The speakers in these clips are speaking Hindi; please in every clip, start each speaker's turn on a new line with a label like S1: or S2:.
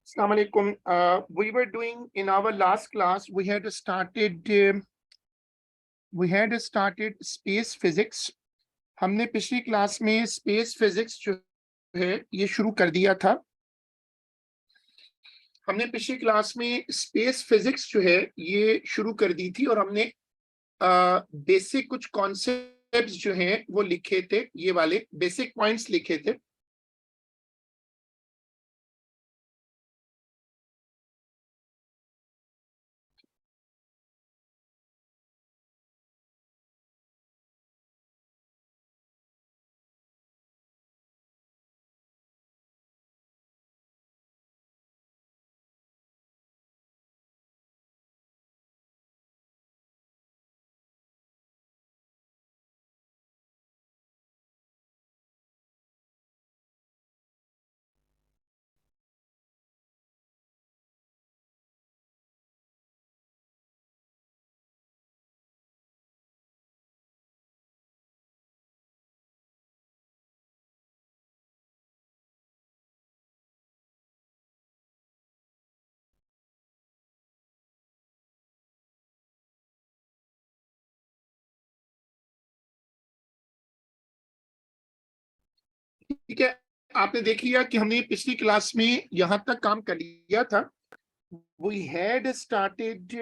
S1: Assalamu alaikum. We were doing in our last class. We had started space physics. हमने पिछली क्लास में स्पेस फिजिक्स जो है ये शुरू कर दिया था. हमने पिछली क्लास में स्पेस फिजिक्स जो है ये शुरू कर दी थी और हमने बेसिक कुछ कॉन्सेप्ट्स जो हैं वो लिखे थे. ये वाले बेसिक पॉइंट्स लिखे थे. ठीक है, आपने देख लिया कि हमने पिछली क्लास में यहां तक काम कर लिया था. we had started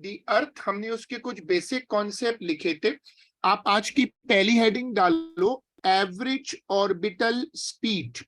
S1: the अर्थ. हमने उसके कुछ बेसिक कॉन्सेप्ट लिखे थे. आप आज की पहली हेडिंग डालो, एवरेज ऑर्बिटल स्पीड.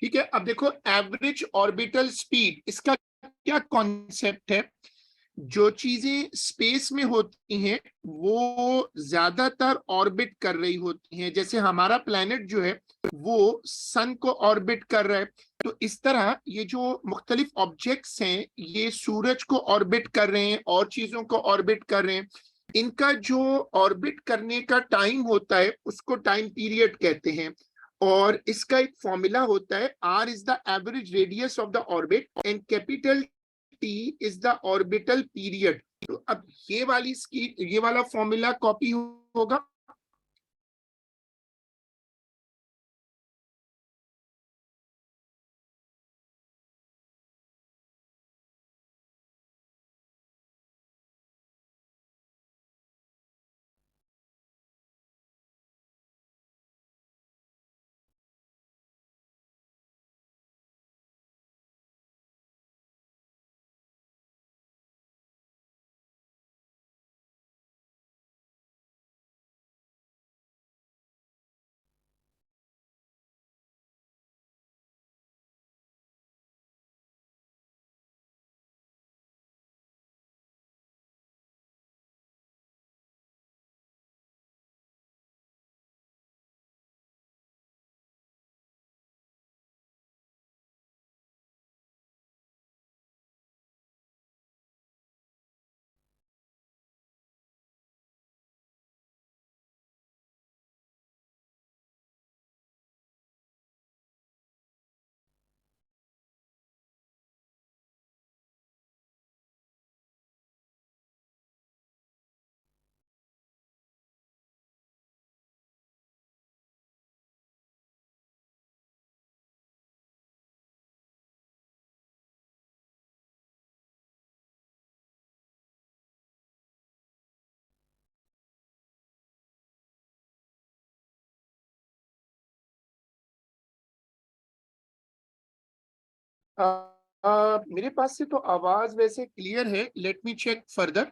S1: ठीक है, अब देखो एवरेज ऑर्बिटल स्पीड, इसका क्या कॉन्सेप्ट है. जो चीजें स्पेस में होती हैं वो ज्यादातर ऑर्बिट कर रही होती हैं. जैसे हमारा प्लेनेट जो है वो सन को ऑर्बिट कर रहा है. तो इस तरह ये जो मुख्तलिफ ऑब्जेक्ट्स हैं ये सूरज को ऑर्बिट कर रहे हैं और चीजों को ऑर्बिट कर रहे हैं. इनका जो ऑर्बिट करने का टाइम होता है उसको टाइम पीरियड कहते हैं. और इसका एक फॉर्मूला होता है, R is the average radius of the orbit and capital T is the orbital period. तो अब ये वाला फॉर्मूला कॉपी होगा. मेरे पास से तो आवाज वैसे क्लियर है, लेट मी चेक फर्दर।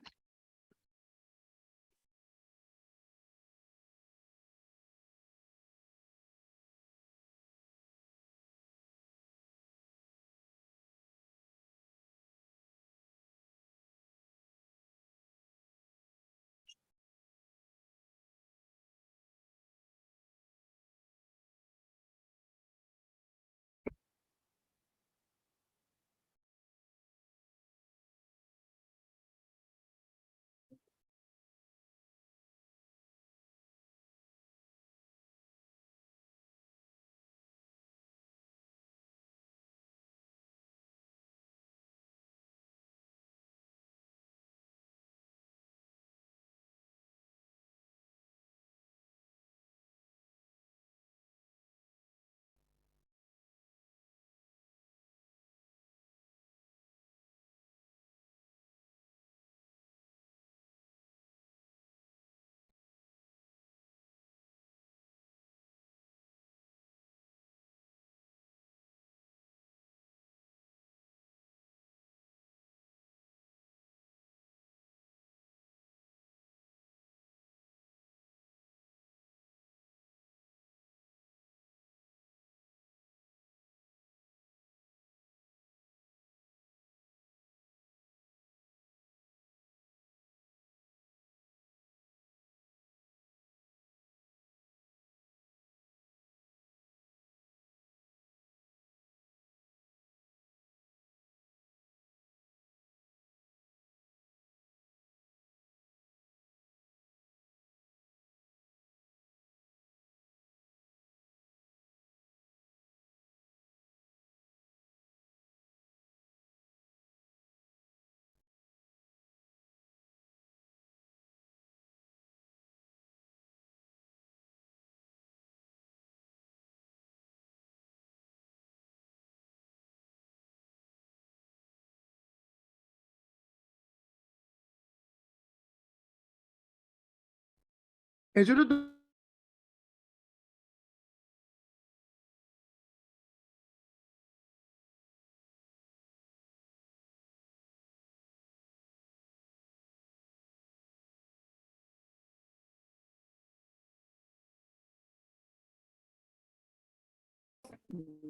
S1: एजुरो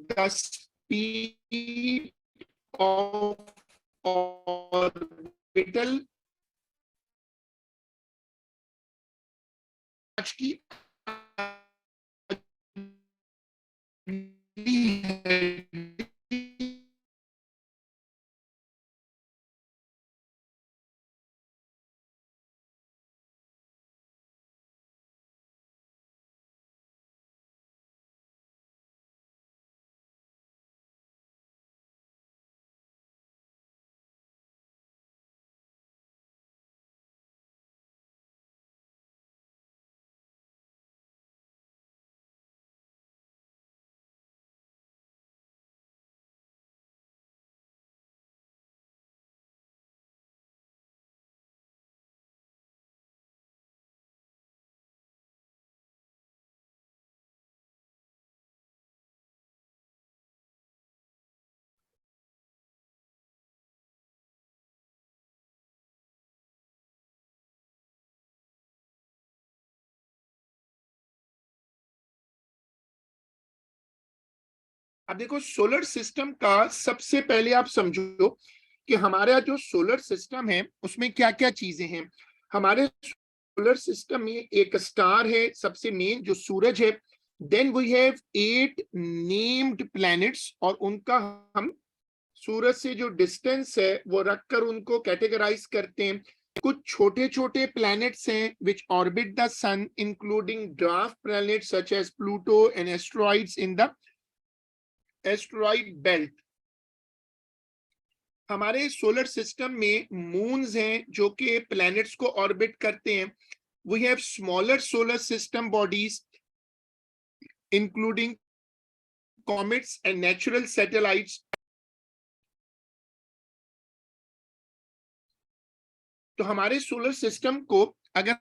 S1: the speed of orbital आज की अब देखो, सोलर सिस्टम का सबसे पहले आप समझो कि हमारा जो सोलर सिस्टम है उसमें क्या क्या चीजें हैं। हमारे सोलर सिस्टम में एक स्टार है सबसे मेन, जो सूरज है। Then we have 8 named planets, और उनका हम सूरज से जो डिस्टेंस है वो रखकर उनको कैटेगराइज करते हैं। कुछ छोटे छोटे प्लैनेट्स हैं which orbit the sun, including dwarf planets such as Pluto and asteroids in the asteroid belt. हमारे सोलर सिस्टम में मून्स हैं जो कि प्लैनेट्स को ऑर्बिट करते हैं। We have smaller solar system bodies including comets and natural satellites. तो हमारे सोलर सिस्टम को, अगर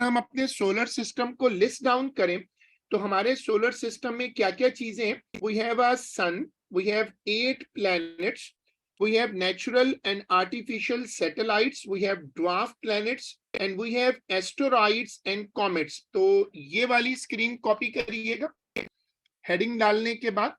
S1: हम अपने सोलर सिस्टम को लिस्ट डाउन करें, तो हमारे सोलर सिस्टम में क्या क्या चीजें हैं। We have a sun, we have 8 planets, we have natural and artificial satellites, we have dwarf planets, and we have asteroids and comets. तो ये वाली स्क्रीन कॉपी करिएगा हेडिंग डालने के बाद।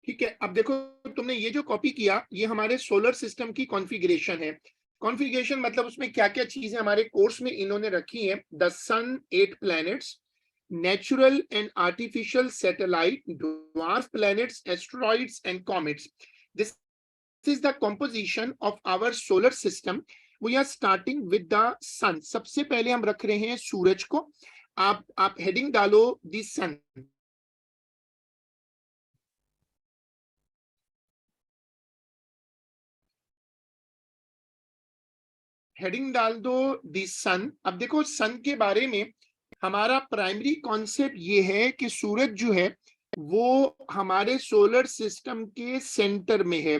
S1: ठीक है, अब देखो तुमने ये जो कॉपी किया ये हमारे सोलर सिस्टम की कॉन्फ़िगरेशन है। कॉन्फ़िगरेशन मतलब उसमें क्या-क्या चीजें हमारे कोर्स में इन्होंने रखी हैं। The sun, 8 planets, natural and artificial satellite, dwarf planets, asteroids and comets. This is the composition of our solar system. We are starting with the sun. सबसे पहले हम रख रहे हैं सूरज को। आप हेडिंग डालो द सन। हेडिंग डाल दो दी सन। अब देखो सन के बारे में हमारा प्राइमरी कॉन्सेप्ट ये है कि सूरज जो है वो हमारे सोलर सिस्टम के सेंटर में है।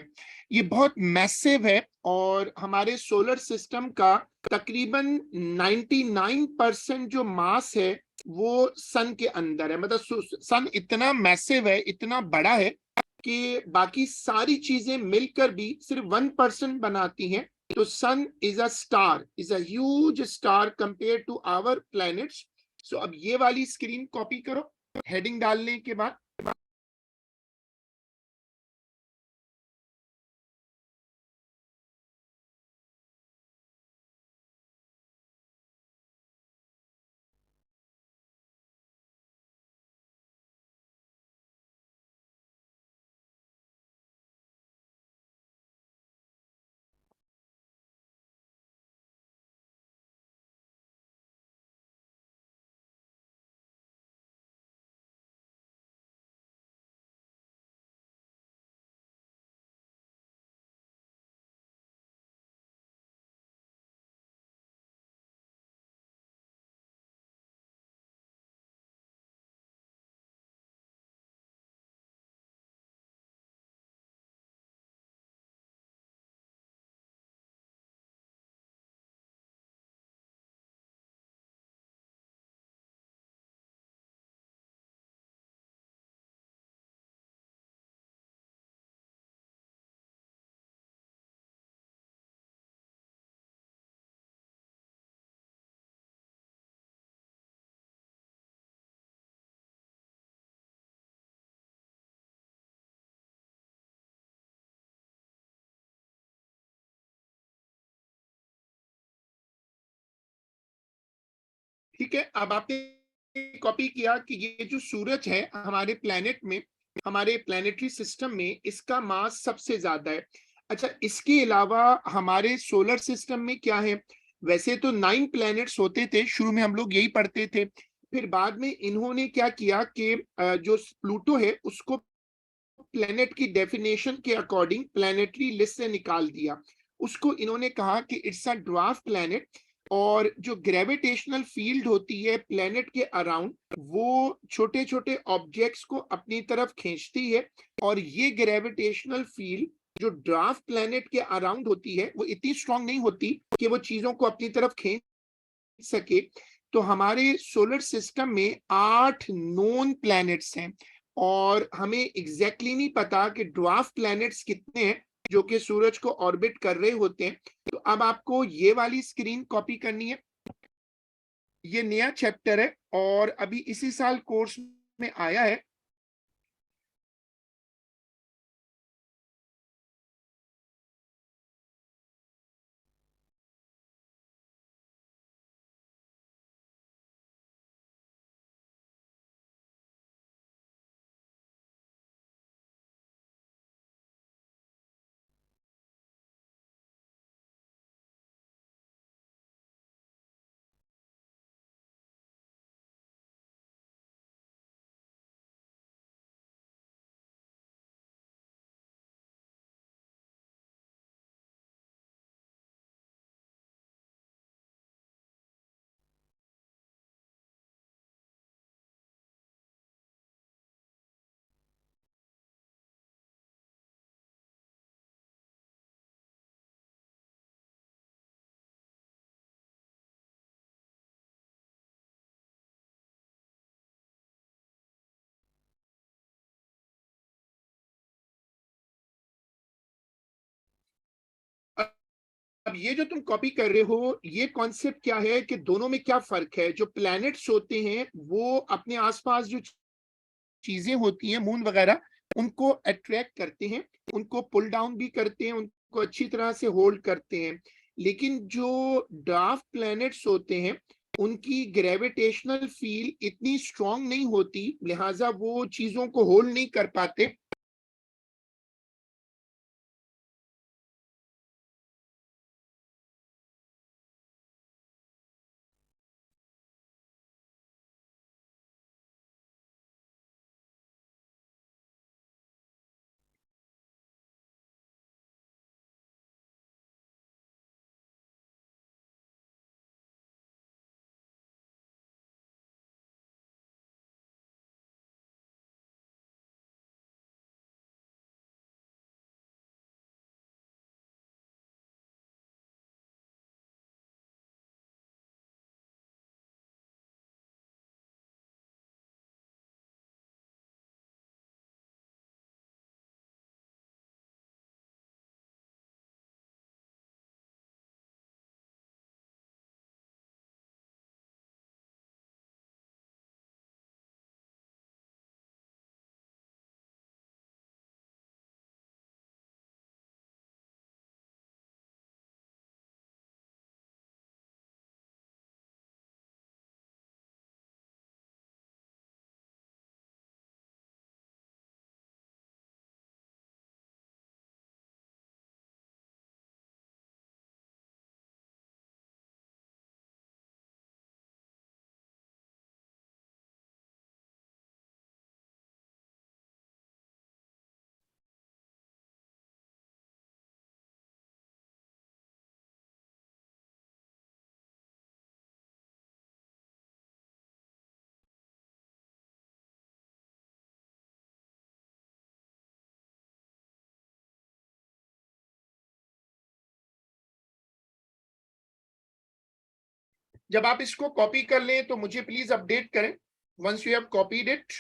S1: ये बहुत मैसिव है और हमारे सोलर सिस्टम का तकरीबन 99% जो मास है वो सन के अंदर है। मतलब सन इतना मैसिव है, इतना बड़ा है कि बाकी सारी चीजें मिलकर भी सिर्फ 1% बनाती हैं। तो sun is a star, is a huge star compare to our planets. So अब ये वाली स्क्रीन कॉपी करो हेडिंग डालने के बाद। ठीक है, अब आपने कॉपी किया कि ये जो सूरज है हमारे प्लेनेट में, हमारे प्लेनेटरी सिस्टम में, इसका मास सबसे ज्यादा है। अच्छा, इसके अलावा हमारे सोलर सिस्टम में क्या है? वैसे तो 9 प्लैनेट्स होते थे, शुरू में हम लोग यही पढ़ते थे। फिर बाद में इन्होंने क्या किया कि जो प्लूटो है उसको प्लेनेट की डेफिनेशन के अकॉर्डिंग प्लेनेटरी लिस्ट से निकाल दिया। उसको इन्होंने कहा कि इट्स अ ड्वार्फ प्लेनेट, और जो ग्रेविटेशनल फील्ड होती है प्लेनेट के अराउंड, वो छोटे छोटे ऑब्जेक्ट्स को अपनी तरफ खींचती है। और ये ग्रेविटेशनल फील्ड जो ड्वार्फ प्लेनेट के अराउंड होती है वो इतनी स्ट्रांग नहीं होती कि वो चीजों को अपनी तरफ खींच सके। तो हमारे सोलर सिस्टम में 8 नोन प्लैनेट्स हैं, और हमें एग्जैक्टली नहीं पता कि ड्वार्फ प्लैनेट्स कितने हैं जो कि सूरज को ऑर्बिट कर रहे होते हैं। तो अब आपको ये वाली स्क्रीन कॉपी करनी है। ये नया चैप्टर है और अभी इसी साल कोर्स में आया है। अब ये जो तुम कॉपी कर रहे हो, ये कॉन्सेप्ट क्या है कि दोनों में क्या फर्क है? जो प्लैनेट्स होते हैं वो अपने आसपास जो चीजें होती हैं, मून वगैरह, उनको अट्रैक्ट करते हैं, उनको पुल डाउन भी करते हैं, उनको अच्छी तरह से होल्ड करते हैं। लेकिन जो डार्क प्लैनेट्स होते हैं उनकी ग्रेविटेशनल फील्ड इतनी स्ट्रांग नहीं होती, लिहाजा वो चीजों को होल्ड नहीं कर पाते। जब आप इसको कॉपी कर लें तो मुझे प्लीज अपडेट करें, once you have copied it.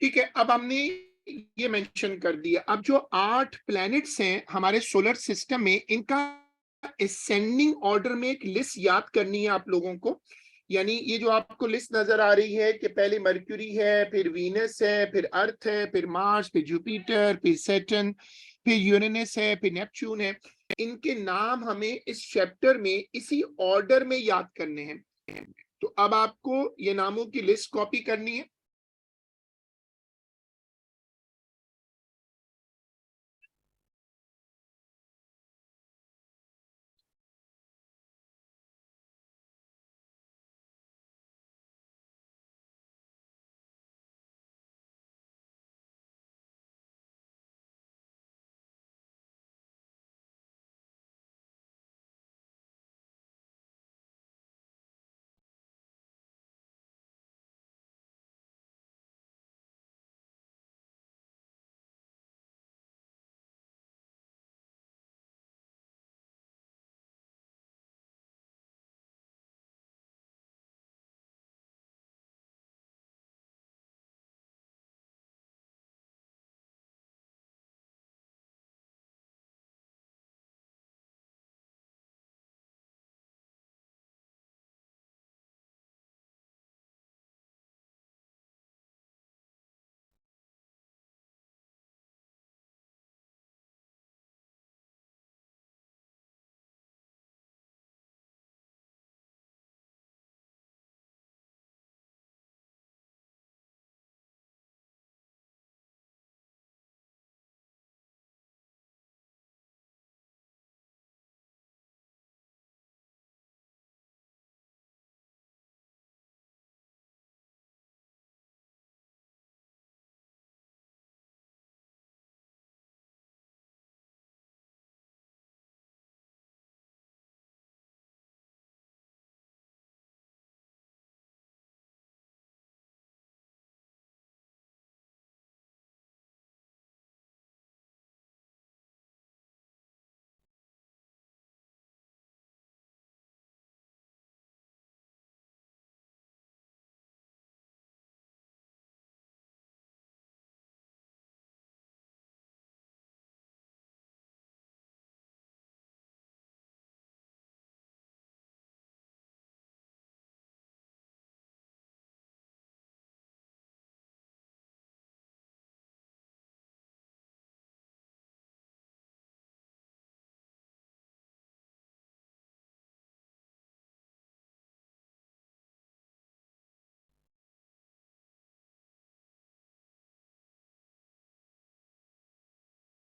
S1: ठीक है, अब हमने ये मेंशन कर दिया। अब जो 8 प्लैनेट्स हैं हमारे सोलर सिस्टम में, इनका असेंडिंग ऑर्डर में एक लिस्ट याद करनी है आप लोगों को। यानी ये जो आपको लिस्ट नजर आ रही है कि पहले मर्क्यूरी है, फिर वीनस है, फिर अर्थ है, फिर मार्स, फिर जुपिटर, फिर सैटर्न, फिर यूरेनस है, फिर नेपच्यून है। इनके नाम हमें इस चैप्टर में इसी ऑर्डर में याद करने हैं। तो अब आपको ये नामों की लिस्ट कॉपी करनी है।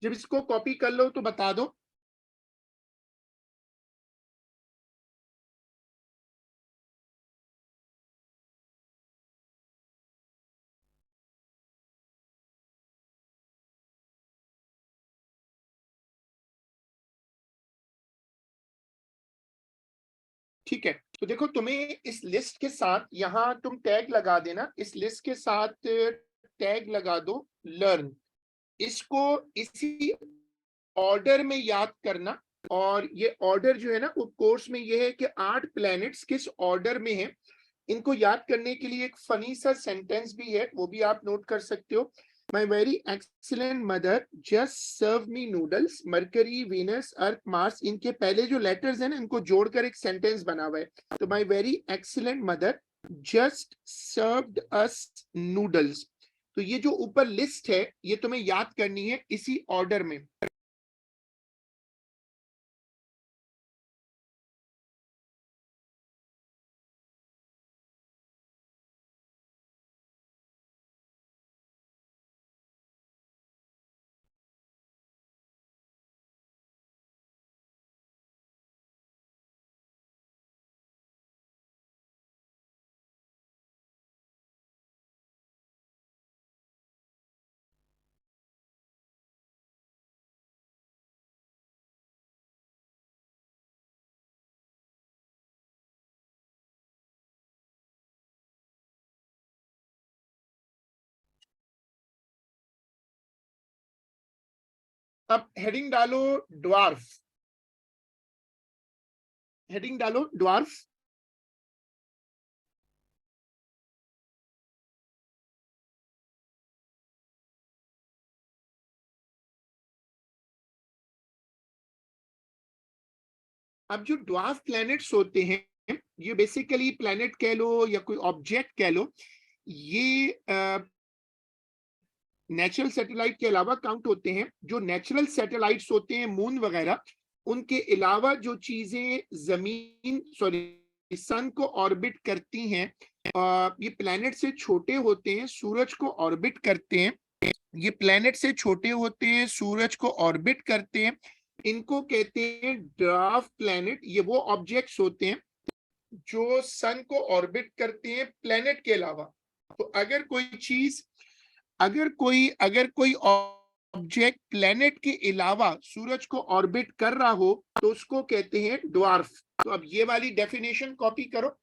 S1: जब इसको कॉपी कर लो तो बता दो। ठीक है, तो देखो तुम्हें इस लिस्ट के साथ यहाँ तुम टैग लगा देना, इस लिस्ट के साथ टैग लगा दो लर्न। इसको इसी ऑर्डर में याद करना। और ये ऑर्डर जो है ना, वो कोर्स में ये है कि 8 प्लैनेट्स किस ऑर्डर में है। इनको याद करने के लिए एक फनी सा सेंटेंस भी है, वो भी आप नोट कर सकते हो। My very excellent mother just serve me noodles, Mercury, Venus, Earth, Mars, इनके पहले जो लेटर्स हैं ना, इनको जोड़कर एक सेंटेंस बना हुआ है। तो माई very excellent mother just served अस नूडल्स। तो ये जो ऊपर लिस्ट है, ये तुम्हें याद करनी है इसी ऑर्डर में। अब हेडिंग डालो ड्वार्फ। हेडिंग डालो ड्वार्फ। अब जो ड्वार्फ प्लैनेट्स होते हैं, ये बेसिकली प्लैनेट कह लो या कोई ऑब्जेक्ट कह लो, ये नेचुरल सैटेलाइट के अलावा काउंट होते हैं। जो नेचुरल सैटेलाइट्स होते हैं मून वगैरह, उनके अलावा जो चीजें जमीन सॉरी सन को ऑर्बिट करती हैं, ये प्लैनेट से छोटे होते हैं, सूरज को ऑर्बिट करते हैं। ये प्लैनेट से छोटे होते हैं, सूरज को ऑर्बिट करते हैं, इनको कहते हैं ड्वार्फ प्लैनेट। ये वो ऑब्जेक्ट्स होते हैं जो सन को ऑर्बिट करते हैं प्लैनेट के अलावा। तो अगर कोई ऑब्जेक्ट प्लैनेट के अलावा सूरज को ऑर्बिट कर रहा हो तो उसको कहते हैं ड्वार्फ। तो अब ये वाली डेफिनेशन कॉपी करो।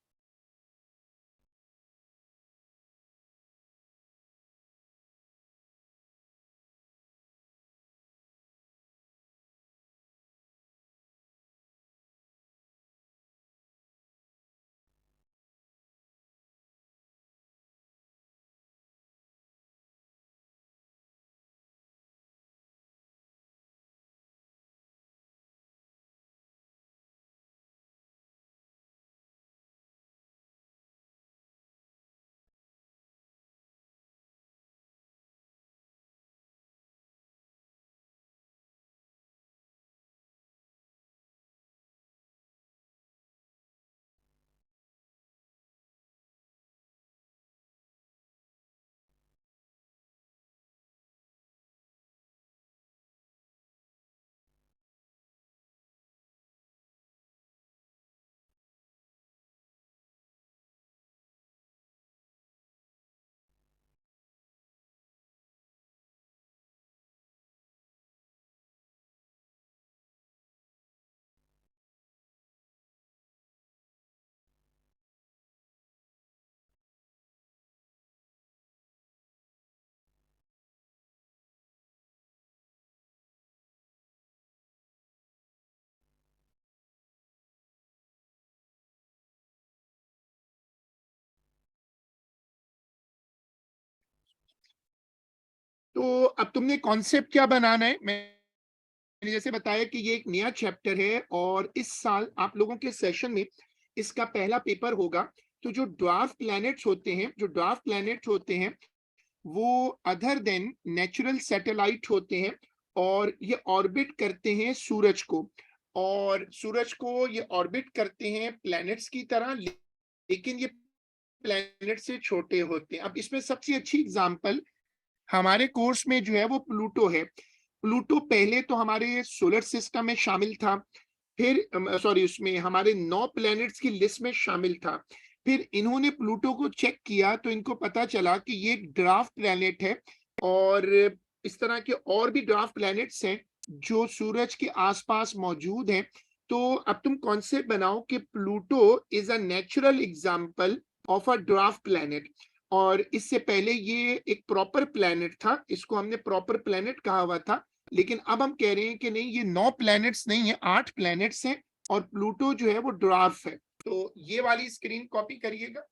S1: तो अब तुमने कॉन्सेप्ट क्या बनाना है? मैंने जैसे बताया कि ये एक नया चैप्टर है और इस साल आप लोगों के सेशन में इसका पहला पेपर होगा। तो जो ड्वार्फ प्लैनेट्स होते हैं वो अदर देन नेचुरल सैटेलाइट होते हैं, और ये ऑर्बिट करते हैं सूरज को, और सूरज को ये ऑर्बिट करते हैं प्लैनेट्स की तरह, लेकिन ये प्लैनेट से छोटे होते हैं। अब इसमें सबसे अच्छी एग्जांपल हमारे कोर्स में जो है वो प्लूटो है। प्लूटो पहले तो हमारे सोलर सिस्टम में शामिल था, फिर सॉरी उसमें हमारे 9 प्लैनेट्स की लिस्ट में शामिल था। फिर इन्होंने प्लूटो को चेक किया तो इनको पता चला कि ये एक ड्वार्फ प्लैनेट है, और इस तरह के और भी ड्वार्फ प्लैनेट्स हैं जो सूरज के आसपास मौजूद हैं। तो अब तुम कॉन्सेप्ट बनाओ कि Pluto is a natural example of a dwarf planet, और इससे पहले ये एक प्रॉपर प्लैनेट था, इसको हमने प्रॉपर प्लैनेट कहा हुआ था। लेकिन अब हम कह रहे हैं कि नहीं, ये 9 प्लैनेट्स नहीं है, 8 प्लैनेट्स हैं, और प्लूटो जो है वो ड्वार्फ है। तो ये वाली स्क्रीन कॉपी करिएगा।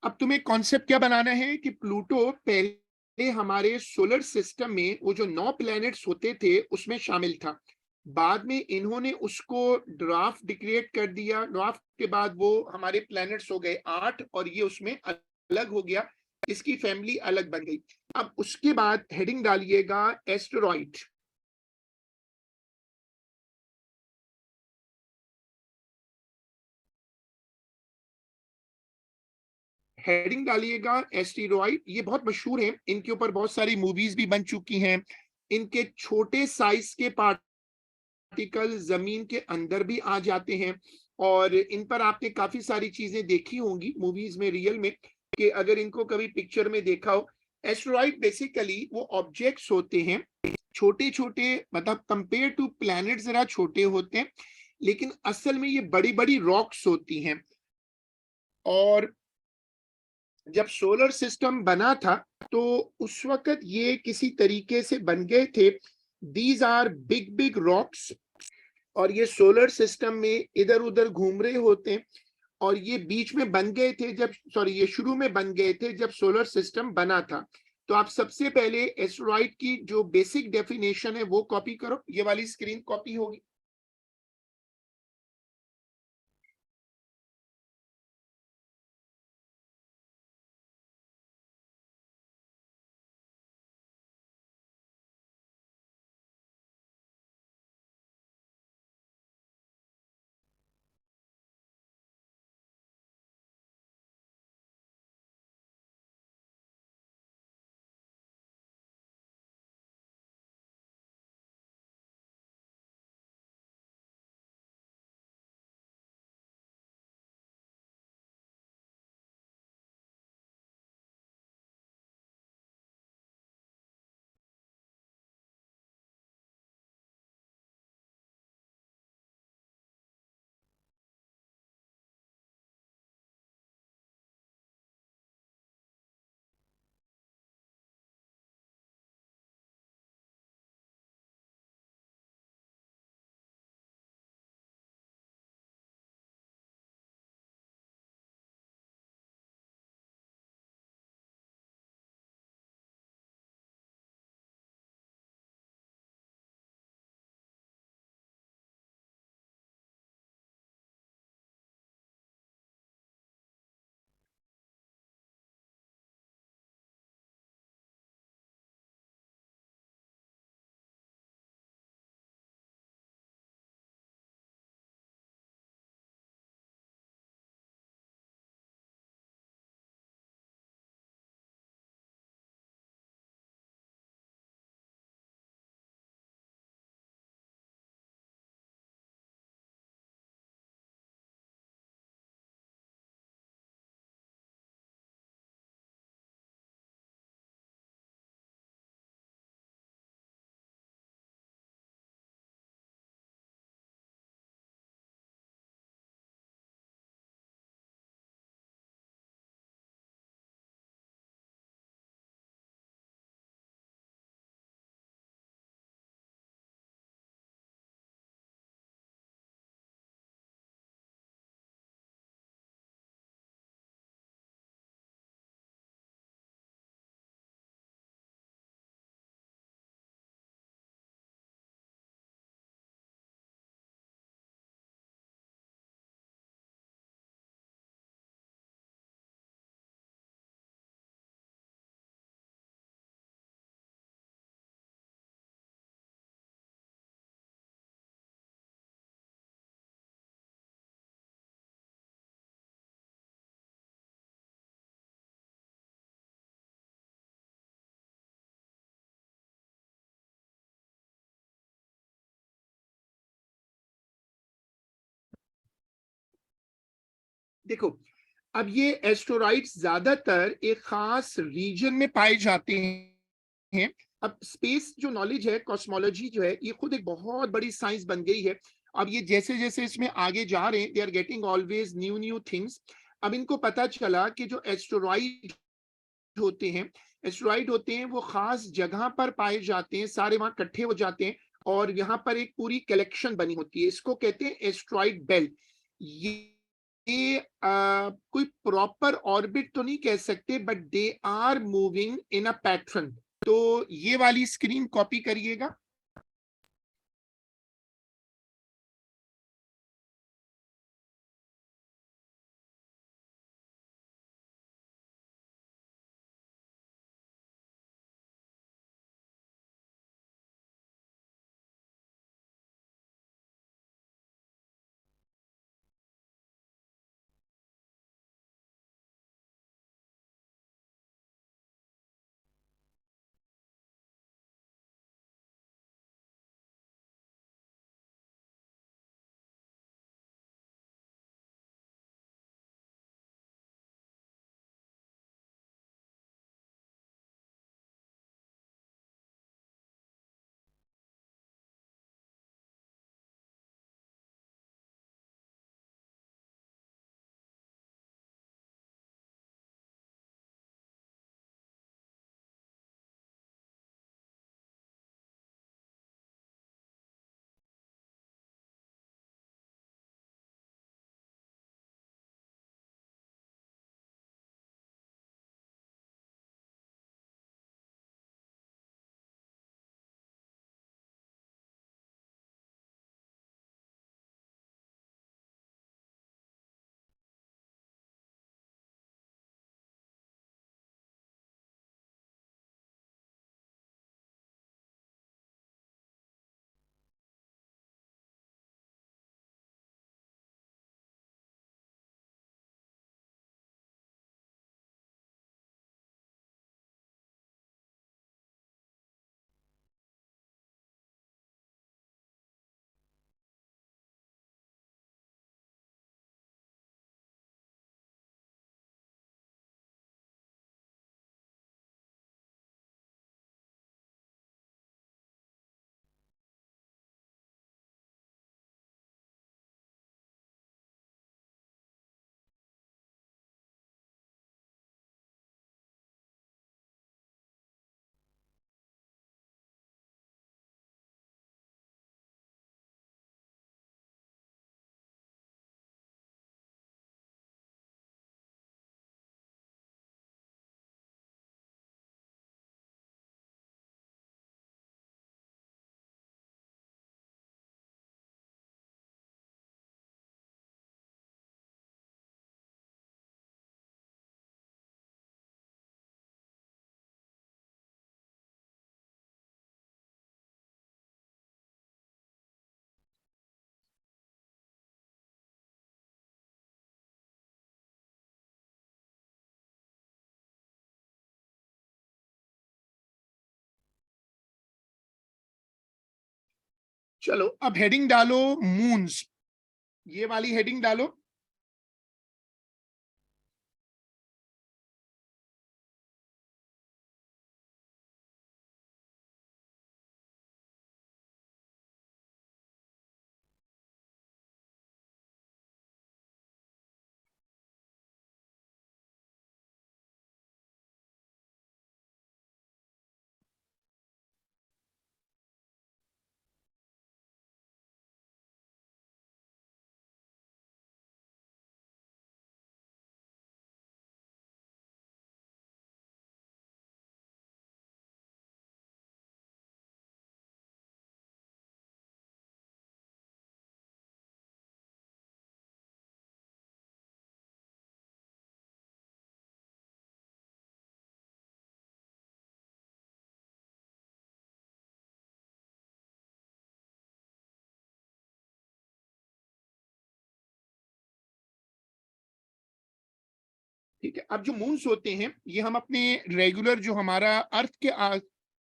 S1: अब तुम्हें कॉन्सेप्ट क्या बनाना है कि प्लूटो पहले हमारे सोलर सिस्टम में वो जो 9 प्लैनेट्स होते थे उसमें शामिल था। बाद में इन्होंने उसको ड्राफ्ट डिक्रिएट कर दिया। ड्राफ्ट के बाद वो हमारे प्लैनेट्स हो गए 8 और ये उसमें अलग हो गया, इसकी फैमिली अलग बन गई। अब उसके बाद हेडिंग डालिएगा एस्टेरॉइड। हेडिंग डालिएगा एस्टेरॉइड। ये बहुत मशहूर है, इनके ऊपर बहुत सारी मूवीज भी बन चुकी हैं। इनके छोटे साइज के पार्टिकल जमीन के अंदर भी आ जाते हैं और इन पर आपने काफी सारी चीजें देखी होंगी मूवीज में, रियल में, कि अगर इनको कभी पिक्चर में देखा हो। एस्टेरॉइड बेसिकली वो ऑब्जेक्ट्स होते हैं, छोटे छोटे, मतलब कंपेयर टू प्लैनेट जरा छोटे होते हैं, लेकिन असल में ये बड़ी बड़ी रॉक्स होती हैं। और जब सोलर सिस्टम बना था तो उस वक्त ये किसी तरीके से बन गए थे। These are big big rocks और ये सोलर सिस्टम में इधर उधर घूम रहे होते हैं। और ये बीच में बन गए थे जब, सॉरी, ये शुरू में बन गए थे जब सोलर सिस्टम बना था। तो आप सबसे पहले एस्टेरॉइड की जो बेसिक डेफिनेशन है वो कॉपी करो, ये वाली स्क्रीन कॉपी होगी। देखो, अब ये एस्टेरॉइड्स ज्यादातर एक खास रीजन में पाए जाते हैं। अब स्पेस जो नॉलेज है, कॉस्मोलॉजी जो है, ये खुद एक बहुत बड़ी साइंस बन गई है। अब ये जैसे जैसे इसमें आगे जा रहे हैं, they are getting always new new things. अब इनको पता चला कि जो एस्टेरॉइड होते हैं, एस्टेरॉइड होते हैं वो खास जगह पर पाए जाते हैं, सारे वहां इकट्ठे हो जाते हैं और यहाँ पर एक पूरी कलेक्शन बनी होती है, इसको कहते हैं एस्टेरॉइड बेल्ट। ये कोई प्रॉपर ऑर्बिट तो नहीं कह सकते, but they are moving in a pattern. तो ये वाली स्क्रीन कॉपी करिएगा। चलो अब हेडिंग डालो मून्स, ये वाली हेडिंग डालो। ठीक है, अब जो मून्स होते हैं ये हम अपने रेगुलर, जो हमारा अर्थ के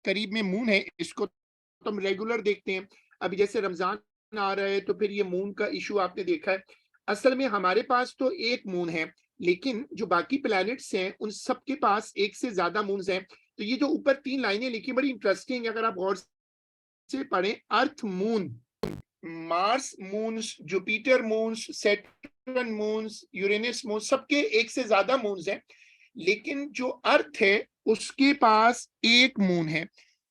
S1: करीब में मून है, इसको तो हम रेगुलर देखते हैं। अभी जैसे रमजान आ रहा है तो फिर ये मून का इशू आपने देखा है। असल में हमारे पास तो एक मून है, लेकिन जो बाकी प्लैनेट्स हैं उन सबके पास एक से ज्यादा मून्स हैं। तो ये जो ऊपर 3 लाइनें लिखी बड़ी इंटरेस्टिंग है, अगर आप गौर से पढ़ें। Earth moon, Mars moons, Jupiter moons, Saturn moons, Uranus moons, सबके एक से ज्यादा मून्स हैं, लेकिन जो अर्थ है उसके पास एक मून है।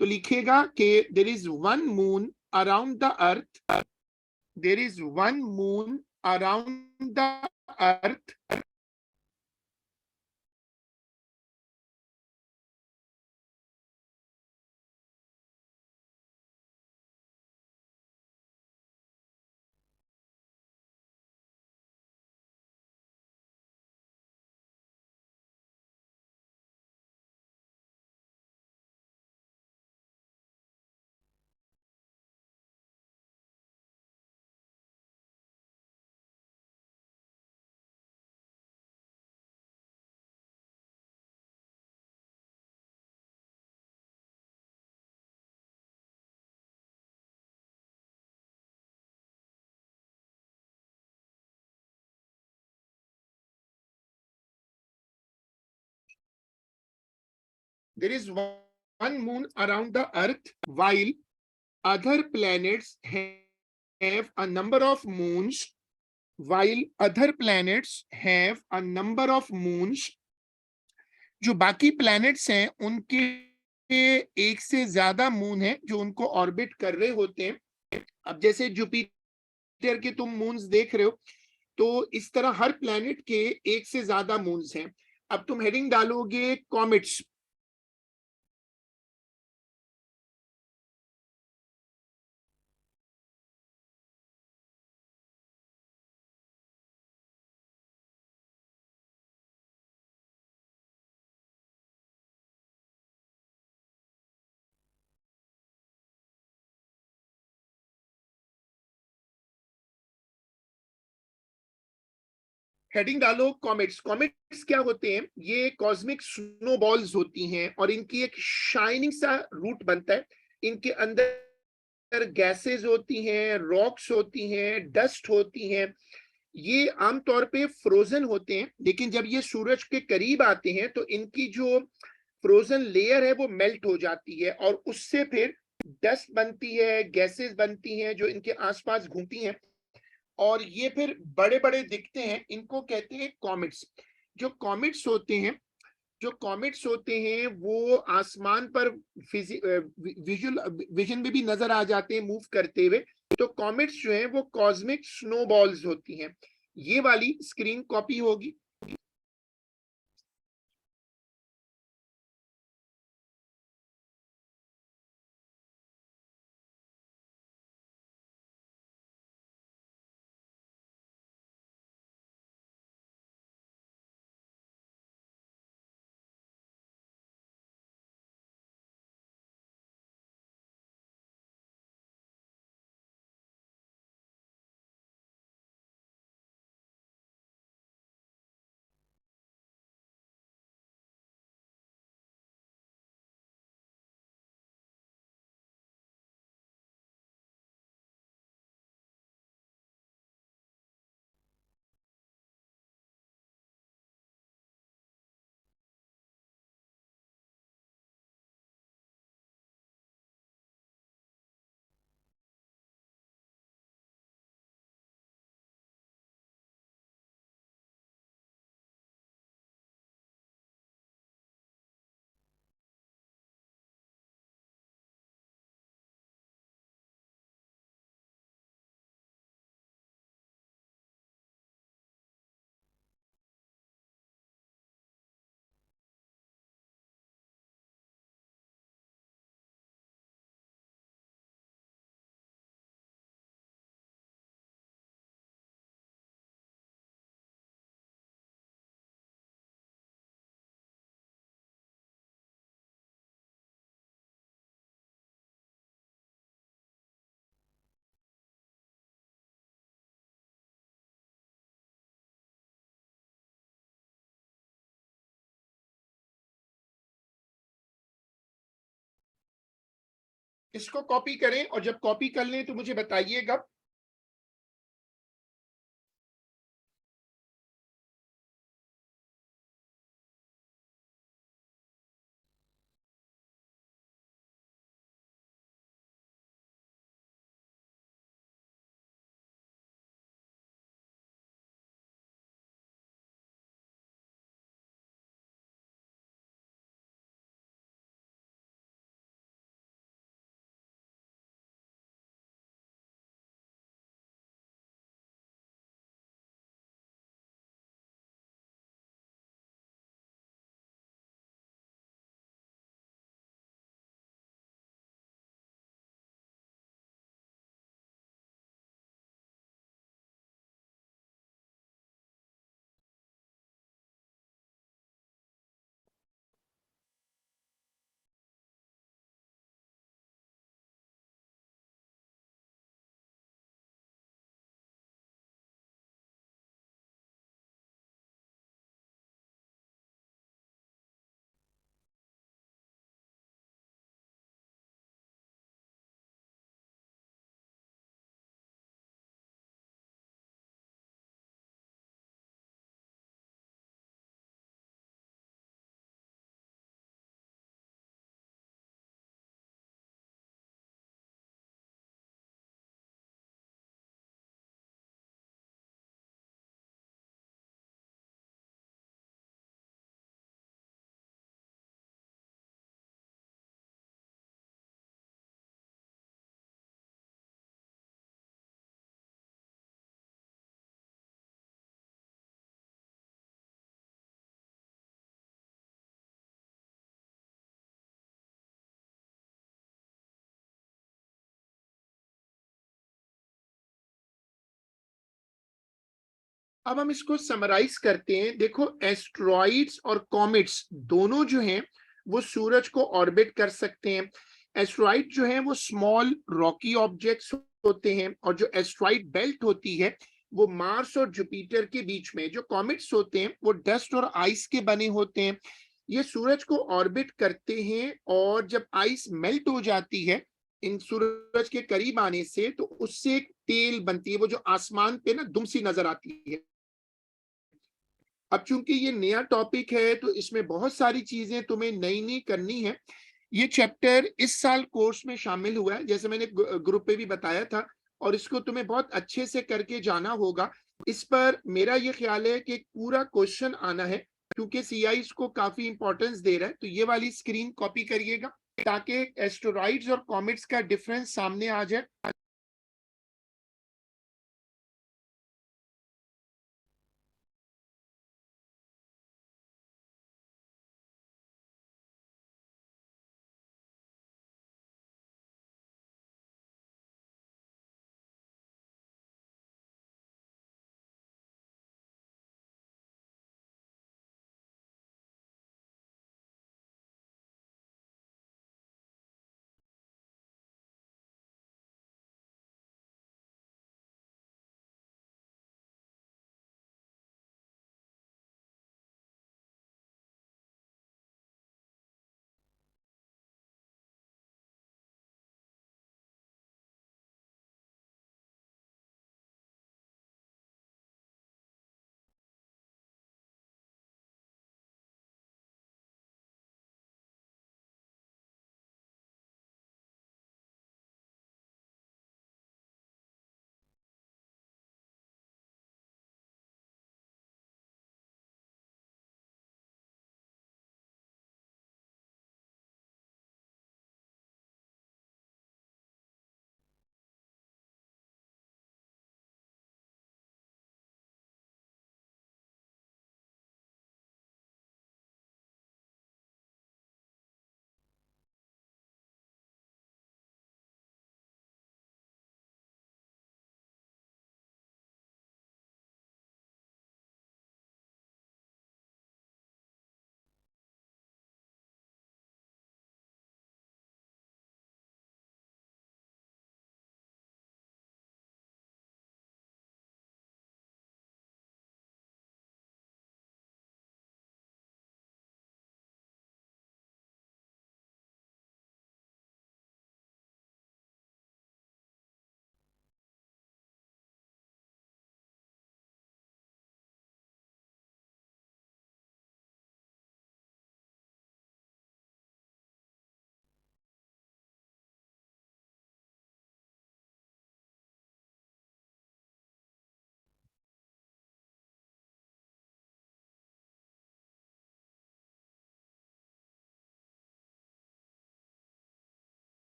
S1: तो लिखेगा कि there is one moon around the earth, there is one moon around the Earth, there is one moon around the Earth, while other planets have a number of moons. While other planets have a number of moons, जो बाकी प्लैनेट्स हैं उनके एक से ज्यादा मून है जो उनको ऑर्बिट कर रहे होते हैं. अब जैसे जुपिटर के तुम मून्स देख रहे हो, तो इस तरह हर प्लैनेट के एक से ज्यादा मून्स हैं. अब तुम हेडिंग डालोगे कॉमेट्स. हेडिंग डालो कॉमेट्स. कॉमेट्स क्या होते हैं? ये कॉस्मिक स्नोबॉल्स होती हैं और इनकी एक शाइनिंग सा रूट बनता है. इनके अंदर गैसेस होती हैं, रॉक्स होती हैं, डस्ट होती हैं. ये आमतौर पे फ्रोजन होते हैं, लेकिन जब ये सूरज के करीब आते हैं तो इनकी जो फ्रोजन लेयर है वो मेल्ट हो जाती है और उससे फिर डस्ट बनती है, गैसेस बनती हैं जो इनके आसपास घूमती हैं और ये फिर बड़े बड़े दिखते हैं. इनको कहते हैं कॉमेट्स. जो कॉमेट्स होते हैं जो कॉमेट्स होते हैं वो आसमान पर विजुअल विजन में भी नजर आ जाते हैं मूव करते हुए. तो कॉमेट्स जो हैं वो कॉस्मिक स्नोबॉल्स होती हैं. ये वाली स्क्रीन कॉपी होगी. इसको कॉपी करें और जब कॉपी कर लें तो मुझे बताइएगा. अब हम इसको समराइज करते हैं। देखो, एस्ट्रॉइड्स और कॉमेट्स दोनों जो हैं वो सूरज को ऑर्बिट कर सकते हैं। एस्ट्रॉइड जो है वो स्मॉल रॉकी ऑब्जेक्ट्स होते हैं, और जो एस्ट्रॉइड बेल्ट होती है वो मार्स और जुपिटर के बीच में। जो कॉमेट्स होते हैं वो डस्ट और आइस के बने होते हैं। ये सूरज को ऑर्बिट करते हैं, और जब आइस मेल्ट हो जाती है इन सूरज के करीब आने से, तो उससे एक टेल बनती है, वो जो आसमान पे ना दुम सी नजर आती है। अब चूंकि ये नया टॉपिक है तो इसमें बहुत सारी चीजें तुम्हें नई नई करनी है। ये चैप्टर इस साल कोर्स में शामिल हुआ है, जैसे मैंने ग्रुप पे भी बताया था, और इसको तुम्हें बहुत अच्छे से करके जाना होगा। इस पर मेरा ये ख्याल है कि एक पूरा क्वेश्चन आना है, क्योंकि सीआई इसको काफी इंपॉर्टेंस दे रहा है। तो ये वाली स्क्रीन कॉपी करिएगा ताकि एस्टेरॉइड्स और कॉमेट्स का डिफरेंस सामने आ जाए।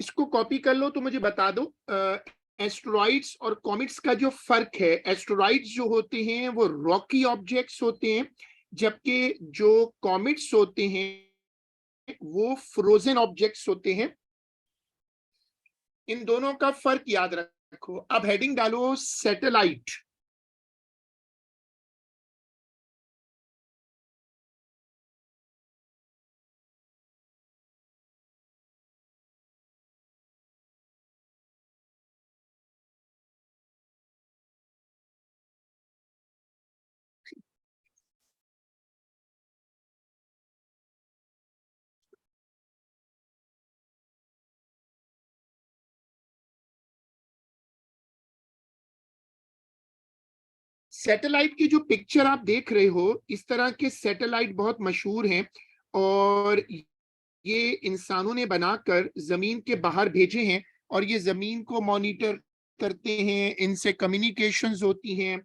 S1: इसको कॉपी कर लो तो मुझे बता दो। एस्टेरॉइड्स और कॉमेट्स का जो फर्क है, एस्टेरॉइड्स जो होते हैं वो रॉकी ऑब्जेक्ट्स होते हैं, जबकि जो कॉमेट्स होते हैं वो फ्रोजन ऑब्जेक्ट्स होते हैं। इन दोनों का फर्क याद रखो। अब हेडिंग डालो सैटेलाइट। सैटेलाइट की जो पिक्चर आप देख रहे हो, इस तरह के सैटेलाइट बहुत मशहूर हैं, और ये इंसानों ने बनाकर जमीन के बाहर भेजे हैं। और ये जमीन को मॉनिटर करते हैं, इनसे कम्युनिकेशंस होती हैं,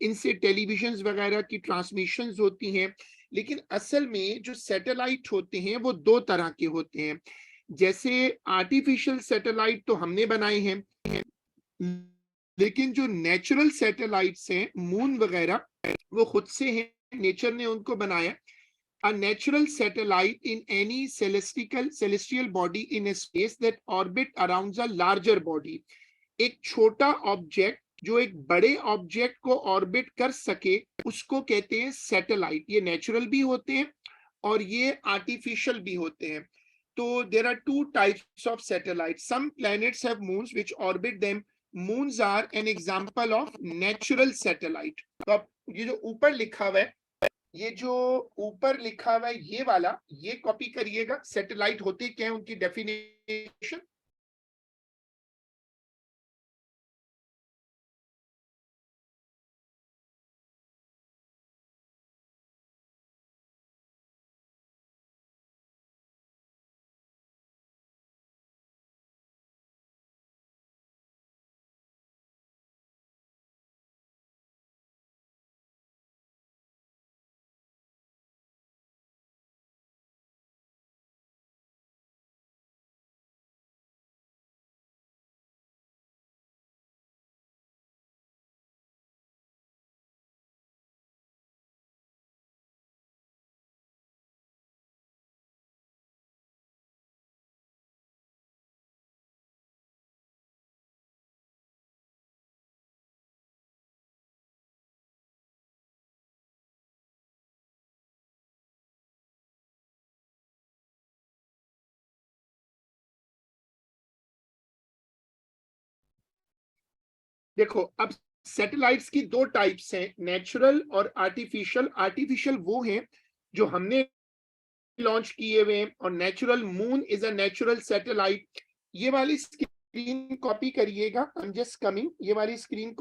S1: इनसे टेलीविजन्स वगैरह की ट्रांसमिशंस होती हैं। लेकिन असल में जो सैटेलाइट होते हैं वो दो तरह के होते हैं। जैसे आर्टिफिशियल सैटेलाइट तो हमने बनाए हैं, लेकिन जो नेचुरल सैटेलाइट्स हैं, मून वगैरह, वो खुद से हैं, नेचर ने उनको बनाया। A natural satellite in any celestial body in a space that orbit around a larger body. एक छोटा ऑब्जेक्ट जो एक बड़े ऑब्जेक्ट को ऑर्बिट कर सके उसको कहते हैं सैटेलाइट। ये नेचुरल भी होते हैं और ये आर्टिफिशियल भी होते हैं। तो there are two types of satellite. Some planets have moons which orbit them. Moons are an example of natural satellite. तो अब ये जो ऊपर लिखा हुआ है, ये जो ऊपर लिखा हुआ है ये वाला, ये कॉपी करिएगा। सैटेलाइट होते क्या है, उनकी डेफिनेशन। देखो अब सैटेलाइट्स की दो टाइप्स हैं, नेचुरल और आर्टिफिशियल। आर्टिफिशियल वो हैं जो हमने लॉन्च किए हुए हैं, और natural, moon is a natural satellite. ये वाली स्क्रीन कॉपी करिएगा। I am just coming. ये वाली स्क्रीन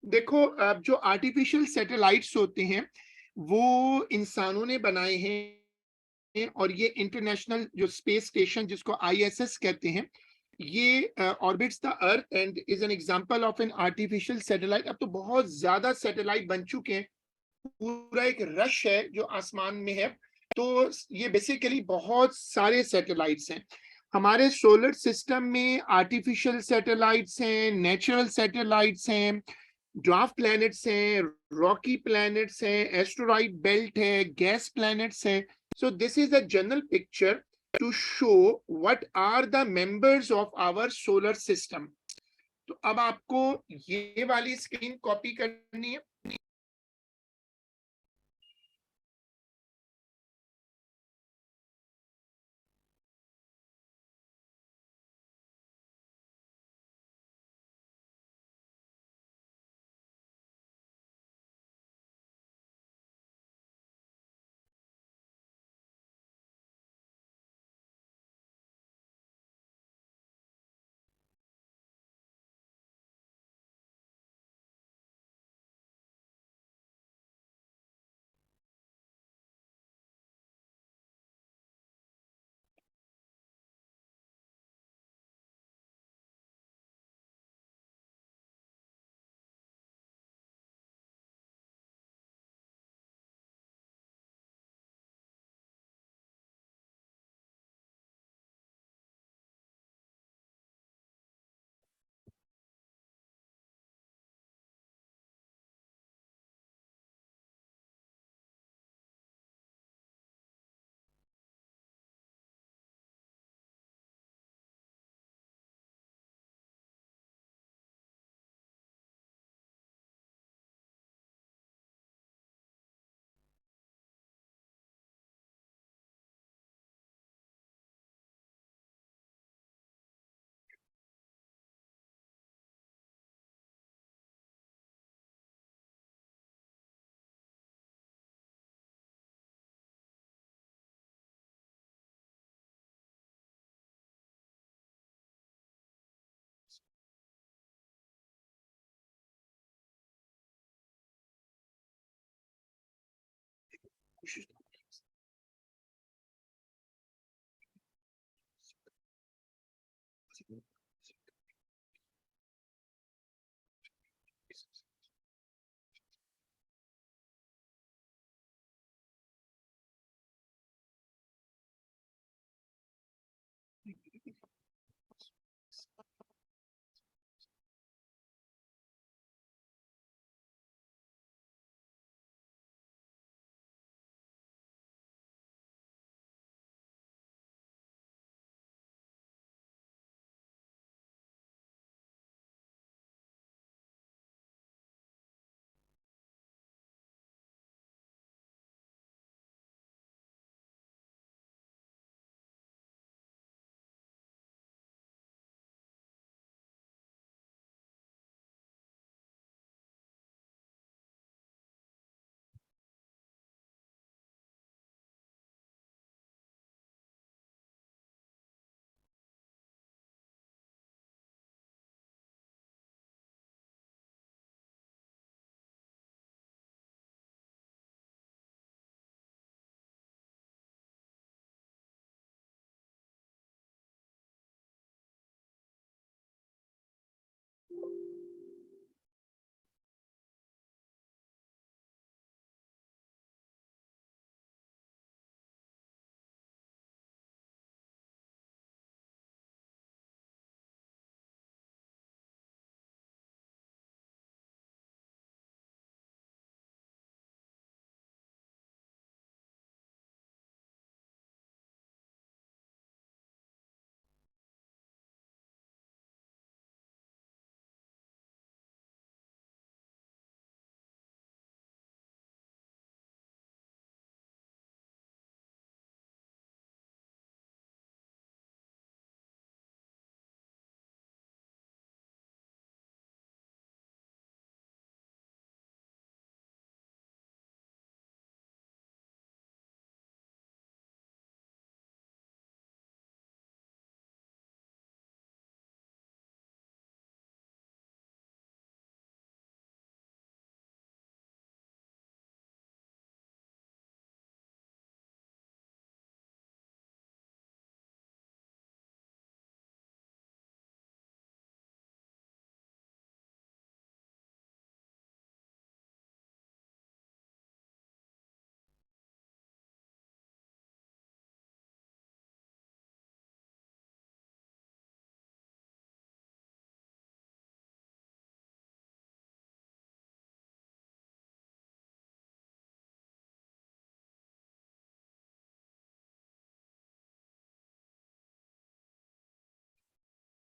S1: देखो, अब जो आर्टिफिशियल सैटेलाइट्स होते हैं वो इंसानों ने बनाए हैं, और ये इंटरनेशनल जो स्पेस स्टेशन जिसको आईएसएस कहते हैं, ये orbits the earth and is an example of an artificial satellite. अब तो बहुत ज्यादा सैटेलाइट बन चुके हैं, पूरा एक रश है जो आसमान में है। तो ये बेसिकली बहुत सारे सैटेलाइट्स हैं। हमारे सोलर सिस्टम में आर्टिफिशियल सैटेलाइट्स हैं, नेचुरल सैटेलाइट्स हैं, ड्वार्फ प्लैनेट्स हैं, रॉकी प्लैनेट्स हैं, एस्टेरॉइड बेल्ट है, गैस प्लैनेट्स हैं। So this is a general picture to show what are the members of our solar system. तो अब आपको ये वाली स्क्रीन कॉपी करनी है।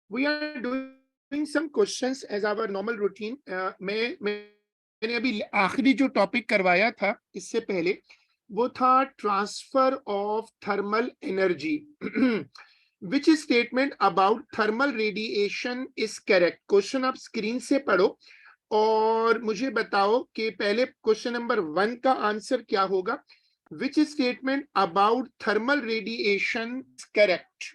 S1: We are doing some questions as our normal routine. मैंने अभी आखिरी जो टॉपिक करवाया था इससे पहले, वो था transfer of thermal energy. Which statement about thermal radiation is correct? Question आप स्क्रीन से पढ़ो और मुझे बताओ कि पहले क्वेश्चन नंबर 1 का आंसर क्या होगा. Which statement about thermal radiation is correct?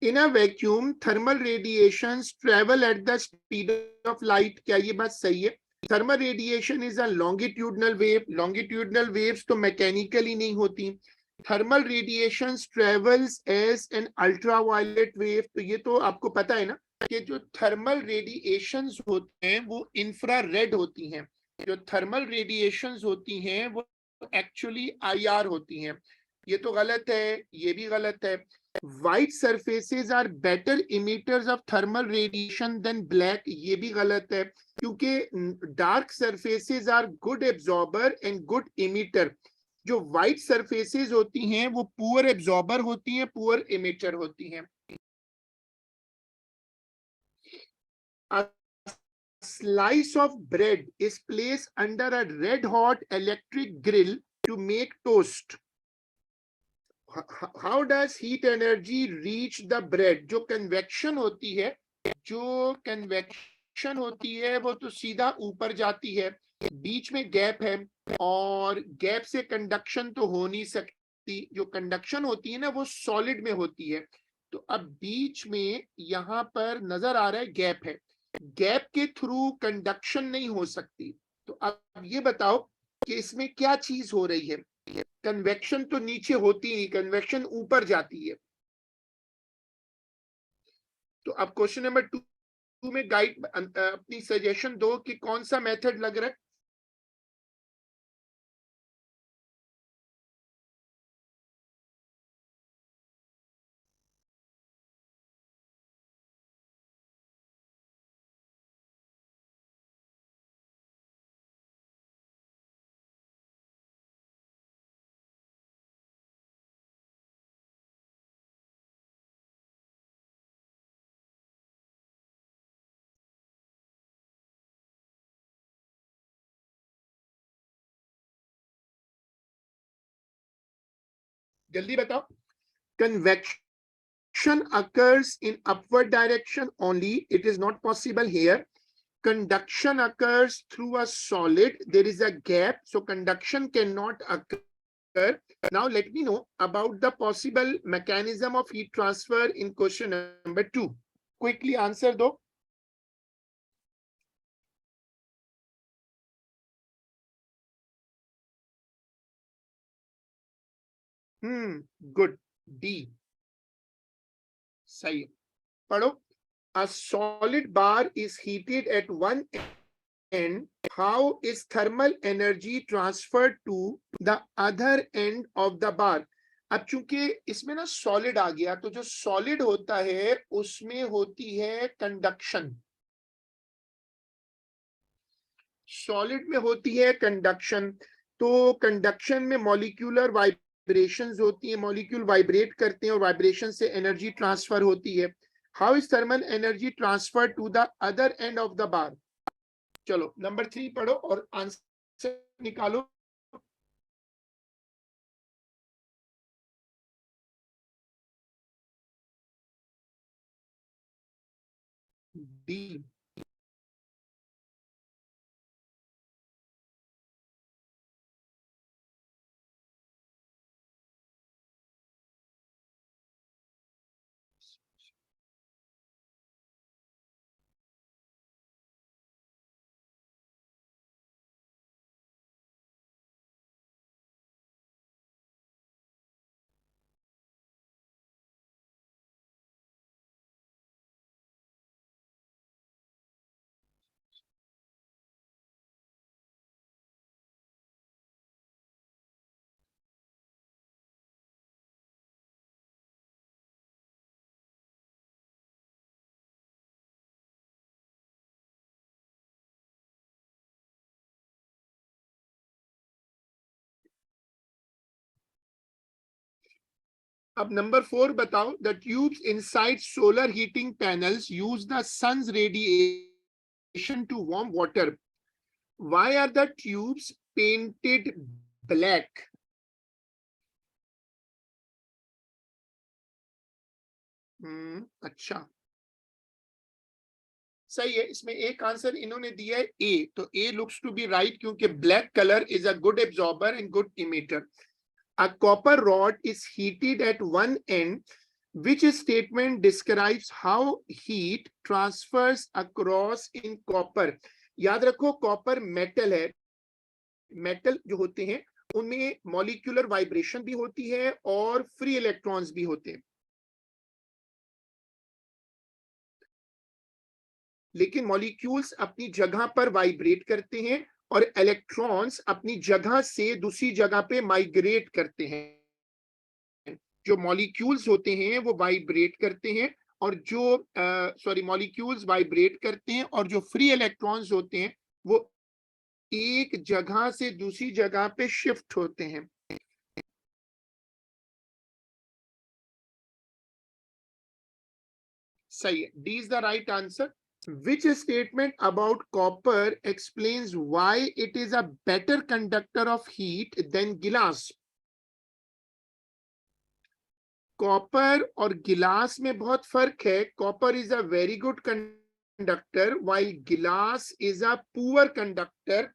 S1: In a vacuum, thermal radiations travel at the speed of light. क्या ये बात सही है? Thermal radiation is a longitudinal wave. Longitudinal waves तो मैकेनिकली नहीं होती. Thermal radiations travels as an ultraviolet wave. तो ये तो आपको पता है ना कि जो थर्मल रेडिएशंस होते हैं वो इंफ्रारेड होती हैं. जो थर्मल रेडिएशंस होती हैं वो एक्चुअली आईआर होती हैं. ये तो गलत है, ये भी गलत है. White surfaces are better emitters of thermal radiation than black. ये भी गलत है क्योंकि dark surfaces are good absorber and good emitter. जो white surfaces होती हैं वो poor absorber होती हैं, poor emitter होती हैं. A slice of bread is placed under a red hot electric grill to make toast. How does heat energy reach the bread? जो convection होती है, जो कन्वेक्शन होती है वो तो सीधा ऊपर जाती है, बीच में गैप है और गैप से कंडक्शन तो हो नहीं सकती. जो कंडक्शन होती है ना वो सॉलिड में होती है. तो अब बीच में यहां पर नजर आ रहा है गैप है, गैप के थ्रू कंडक्शन नहीं हो सकती. तो अब ये बताओ कि इसमें क्या चीज हो रही है. कन्वेक्शन तो नीचे होती नहीं, कन्वेक्शन ऊपर जाती है. तो अब क्वेश्चन नंबर 2 में गाइड अपनी सजेशन दो कि कौन सा मेथड लग रहा है. जल्दी बताओ. Convection occurs in upward direction only. It is not possible here. Conduction occurs through a solid. There is a gap, so conduction cannot occur. Now let me know about the possible mechanism of heat transfer in question number 2. Quickly answer do. Good. D. सही. पढ़ो. A solid bar is heated at one end. How is thermal energy transferred to the other end of the bar? अब चूंकि इसमें ना सॉलिड आ गया तो जो सॉलिड होता है उसमें होती है कंडक्शन. सॉलिड में होती है कंडक्शन. तो कंडक्शन में मॉलिक्यूलर वाइब्रेशंस होती है, मॉलिक्यूल वाइब्रेट करते हैं और वाइब्रेशन से एनर्जी ट्रांसफर होती है. How is thermal energy transfer to the other end of the bar? चलो नंबर 3 पढ़ो और आंसर निकालो. डी. अब नंबर 4 बताओ, the tubes inside solar heating panels use the sun's radiation to warm water. Why are the tubes painted black? अच्छा, सही है. इसमें एक आंसर इन्होंने दिया है ए, तो A looks to be right, क्योंकि black colour is a good absorber and good emitter. A copper rod is heated at one end. Which statement describes how heat transfers across in copper? याद रखो कॉपर मेटल है. मेटल जो होते हैं उनमें मॉलिक्यूलर वाइब्रेशन भी होती है और फ्री इलेक्ट्रॉन्स भी होते हैं. लेकिन मॉलिक्यूल्स अपनी जगह पर वाइब्रेट करते हैं और इलेक्ट्रॉन्स अपनी जगह से दूसरी जगह पे माइग्रेट करते हैं. जो मॉलिक्यूल्स होते हैं वो वाइब्रेट करते हैं, और जो मॉलिक्यूल्स वाइब्रेट करते हैं, और जो फ्री इलेक्ट्रॉन्स होते हैं वो एक जगह से दूसरी जगह पे शिफ्ट होते हैं. सही है, D is the right answer. Which statement about copper explains why it is a better conductor of heat than glass? Copper और गिलास में बहुत फर्क है. Copper is a very good conductor while गिलास इज अ पुअर कंडक्टर.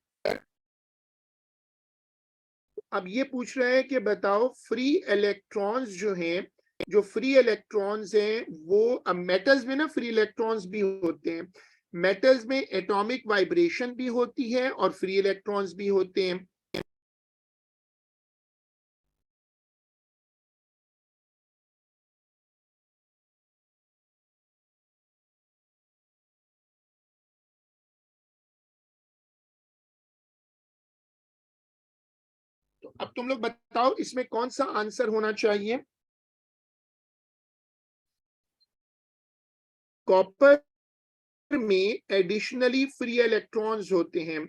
S1: अब ये पूछ रहे हैं कि बताओ फ्री इलेक्ट्रॉन्स जो हैं, जो फ्री इलेक्ट्रॉन्स हैं वो मेटल्स में ना फ्री इलेक्ट्रॉन्स भी होते हैं. मेटल्स में एटॉमिक वाइब्रेशन भी होती है और फ्री इलेक्ट्रॉन्स भी होते हैं. तो अब तुम लोग बताओ इसमें कौन सा आंसर होना चाहिए. कॉपर में एडिशनली फ्री इलेक्ट्रॉन्स होते हैं.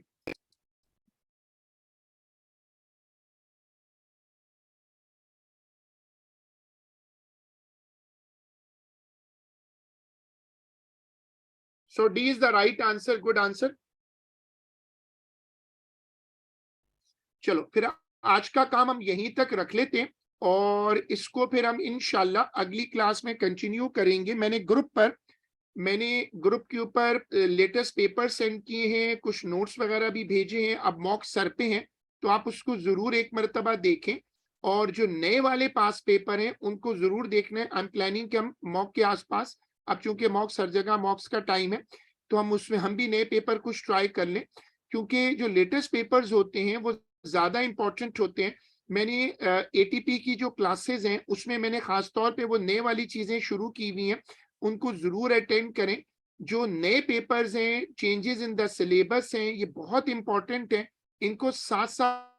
S1: So D is the right answer, good answer. चलो फिर आज का काम हम यहीं तक रख लेते हैं, और इसको फिर हम इंशाल्लाह अगली क्लास में कंटिन्यू करेंगे. मैंने ग्रुप के ऊपर लेटेस्ट पेपर सेंड किए हैं, कुछ नोट्स वगैरह भी भेजे हैं. अब मॉक सर पे हैं, तो आप उसको जरूर एक मर्तबा देखें, और जो नए वाले पास पेपर हैं उनको जरूर देखना है. आई एम प्लानिंग कि हम मॉक के आसपास, अब चूंकि मॉक्स हर जगह मॉक्स का टाइम है, तो हम उसमें हम भी नए पेपर कुछ ट्राई कर लें, क्योंकि जो लेटेस्ट पेपर्स होते हैं वो ज्यादा इंपॉर्टेंट होते हैं. मैंने एटीपी की जो क्लासेस हैं उसमें मैंने खास तौर पे वो नए वाली चीजें शुरू की हुई हैं, उनको जरूर अटेंड करें. जो नए पेपर्स हैं, चेंजेस इन द सिलेबस हैं, ये बहुत इंपॉर्टेंट है, इनको साथ साथ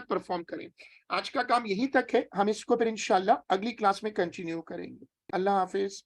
S1: परफॉर्म करें. आज का काम यहीं तक है, हम इसको फिर इंशाल्लाह अगली क्लास में कंटिन्यू करेंगे. अल्लाह हाफिज.